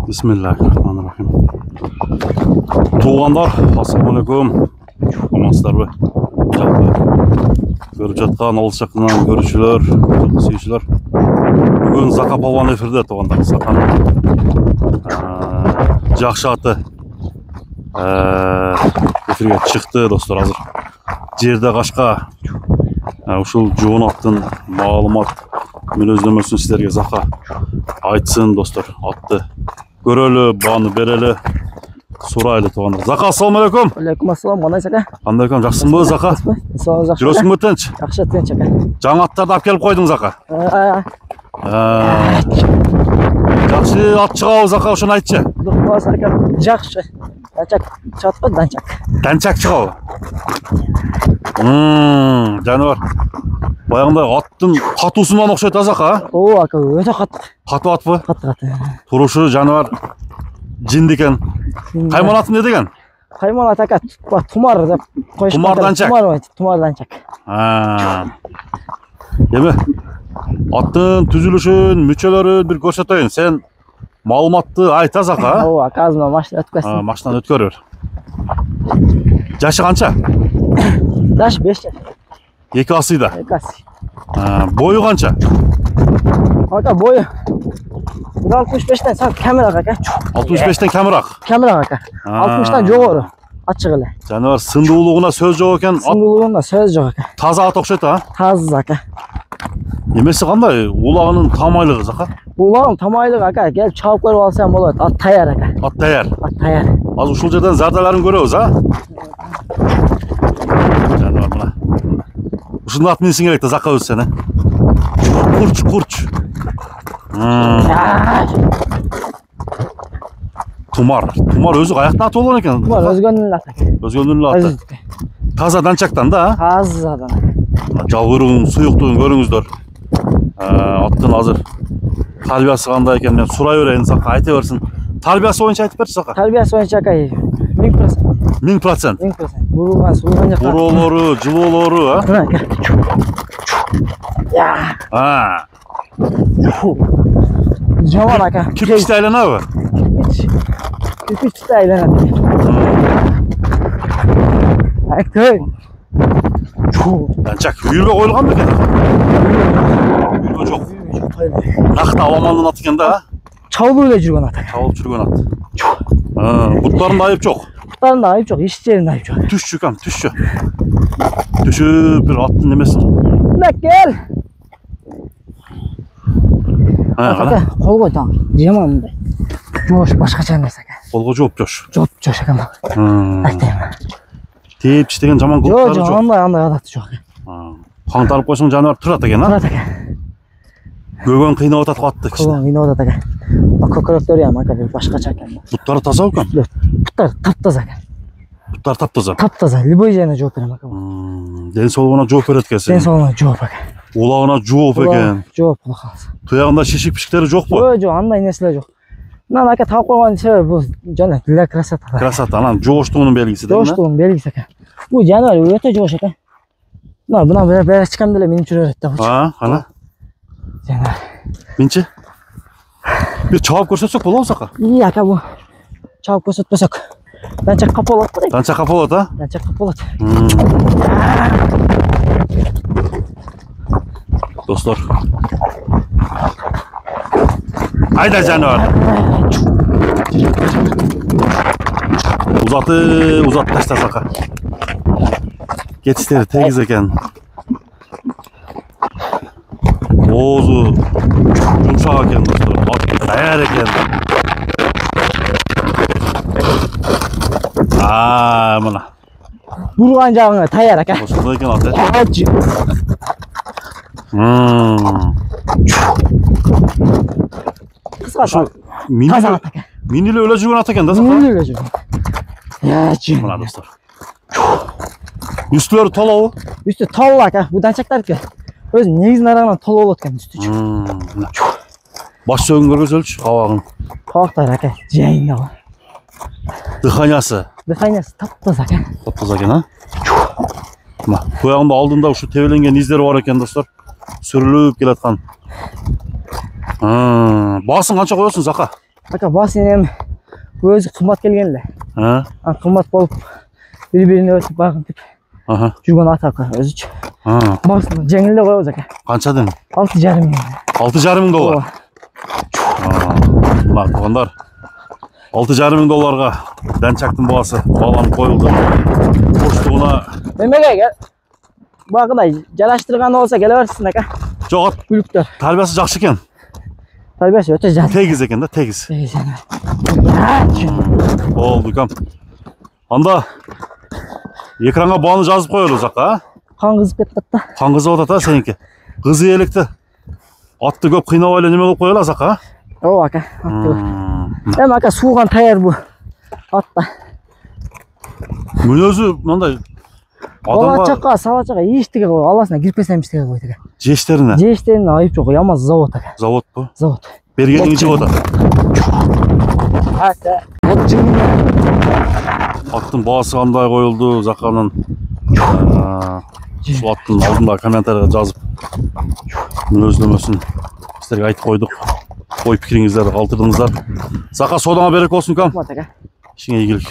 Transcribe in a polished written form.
Bismillahirrahmanirrahim. Tuğanlar, assalamualaikum. Amansızlar be. Görüp жатқан алыс жақыннан көрушілер, сүйушілер. Бүгін Зақа Палуан эфирде туғандар. Сақаның жақшы аты эфирге шықты достар. Азыр жерде қашқа ушул жоон аттын маалымат мүнөздөмөсүн силерге Зақа айтсын достар. Атты көрөлү, бааны берели, сурайлы туғандар. Зақа, ассалаумалейкум. Алейкум ассалам, қандай Зақа? Қандай кім, жақсың бе Зақа? Жүресің бе тынч? Жақсы тынч Зақа. Жаңа аттарды алып келіп қойдың Зақа. Жақсы ат шығау Зақа, ошоны айтшы. Жақсы. Данчак шығат қой, данчак. Данчак шығау. Жануар. Баяғындай аттың қатусынан оқшайды Зақа. О, ака, өте қатты. Қату ат бы? Қатты. Турушы жануар жинді екен. Қайман атын не деген? Қайман ат ака, тумар деп қойшы. Тумар данчак. Тумар данчак. Еме, аттың түзілішін, мүчелерін бір көрсетейін. Сен маалыматты айта Зақа. О, ака, азына машина өткөсін. Машинаны өткөрөр. Жашы қанша? Жашы 5 жаш. Екі асыйда. Екі асый. Бойы қанша? Ака, бойы 65-тен сәл кәмірақ ака. 65-тен кәмірақ. Кәмірақ ака. 60-тан жоғары. Ат шығылы. Жануар сындуулығына сөз жоқ екен. Сындуулығына сөз жоқ ака. Таза ат оқшайды, а? Таза ака. Немесі қандай? Улағының тамайлығы Зақа? Улағының тамайлығы ака. Келіп чауып көріп алсам болады. Ат таяр ака. Ат таяр. Ат таяр. Az ушул жерден зардаларын көрөбүз, а? Жануар мына. Ушунун атын минсиң керек да Зақа өзү сени. Курч. Тумар өзү каяктан аты болгон экен? Тумар өзгөнүн аты. Өзгөнүн аты. Таза данчактан да, а? Тазадан. Жалгырууун, суюктугун көрүңүздөр. Аттын азыр тарбиясы кандай экен мен сурай берейин Зақа, айта берсин. Тарбиясы боюнча айтып берчи Зақа. Тарбиясы боюнча ака 1000%. 1000%. 1000%. Бурулган, сулган жакка. Буролору, жылоолору, а? Жаман ака. Кирпичте айланабы? Кирпичте айланат. Акай. Данчак үйүргө коюлган бекен? Үйүргө жок. Накта аламандын аты экен да? Чабылып эле жүргөн ат. Чабылып жүргөн ат. Буттарында айып жок. Буттарында айып жок, эч жеринде айып жок. Түшчү кам, түшчү. Түшүп бир аттын немесин. Мына кел. Кана. Колго таң. Жаман мындай. Жош башкача эмес ака. Колго жооп жош. Жооп жош ака. Айтайм. Тепчи деген жаман кылыктары жок. Жок, андай адаты жок. Каңтарып койсоң жануар турат экен, а? Турат ака. Көгөн кыйнап атат атты кичине. Көгөн кыйнап атат ака. Көкөрөктөрү ham ака бир башкача экен. Буттары таза экен? Буттар таптаза ака. Буттар таптаза. Таптаза, любой жерине жооп берем ака. Ден соолугуна жооп берет экенсиң. Ден соолугуна жооп ака. Улагына жооп экен. Жооп кыла калса. Туягында шишик-пишиктери жокпу? Жок, андай нерселер жок. Мына ака таап койгон себеби бул жана для красоты. Красота, анан жооштугунун белгиси да. Жооштугунун белгиси ака. Бул жануар өтө жоош экен. Мына бер ачкам деле минип жүрөт да. Кана. Жануар. Минчи? Бир чабып көрсөтсөк болобу Зақа? Ака бул чабып көрсөтпөсөк. Данчак кап болот да. Данчак кап болот, а? Данчак кап болот. Достор. Айда жануар. Узат ташта Зақа. Кетиштери тегиз экен. Оозу жумшак экен достор. Даяр экен. Мына. Бурган жагыңа таяр ака. Ошондой экен аты. Кыскасы. Мин эле өлө жүргөн ат экен да Зақа. Мин эле жүргөн. Мына достор. Үстүлөрү толобу? Үстү толуу ака. Бул данчактардыкы. Өзү негизин арагынан толуу болот экен үстүчү. Баш сөгүн көргөзөлчү кабагын. Кабактар ака, жайында. Дыханиясы таптаза экен. Таптаза экен, а? Мына туягында алдында ушу тебеленген издери бар экен достор. Сүрүлүп келаткан. Басын қанша қоясың Зақа? Ака басын эми өзү кымбат келген эле. Кымбат болуп бири-бирине өтүп багынтып жүргөн ат ака өзүчү. Басын жеңил эле коебуз ака. Қанша дең? 6,5 мың. 6,5 мың доллар. Мына туғандар 6,5 мың долларға дәнчактың басы баланып қойылды. Боштығына Эмеге багындай жараштырганы болсо келе берсин ака. жоқ, Бүлүктөр. тарбиясы жақсы екен. Тарбиясы өтө жакшы. Тегиз екен да, тегиз. Тегиз. Болды кам. Анда экранға баны жазып қойылы Зақа. Қан кызып кетти да. Қан қызып атат сеники. Қызы елікті. Атты көп қинап эле неме кылып коелу Зақа? Ооба ака. Эми ака сууган таяр бу атта. Мүнөзү мындай Бала чака, сала чака эчтеге кой, аласына кирпесем эчтеге койду ака. Жештерине. Жештерине айып жок, ямаз завод ака. Завод бу? Завод. Бергенин жеп атат. Ака, вот жыгын. Аттын баасы кандай коюлду Заканын? Ушул аттын алдында комментарийге жазып мүнөздөмөсүн сиздерге айтып койдук. Ой пикириңиздерди калтырдыңыздар. Зака содаңа берек болсун кам. Ишиңе Ишиңе ийгилик.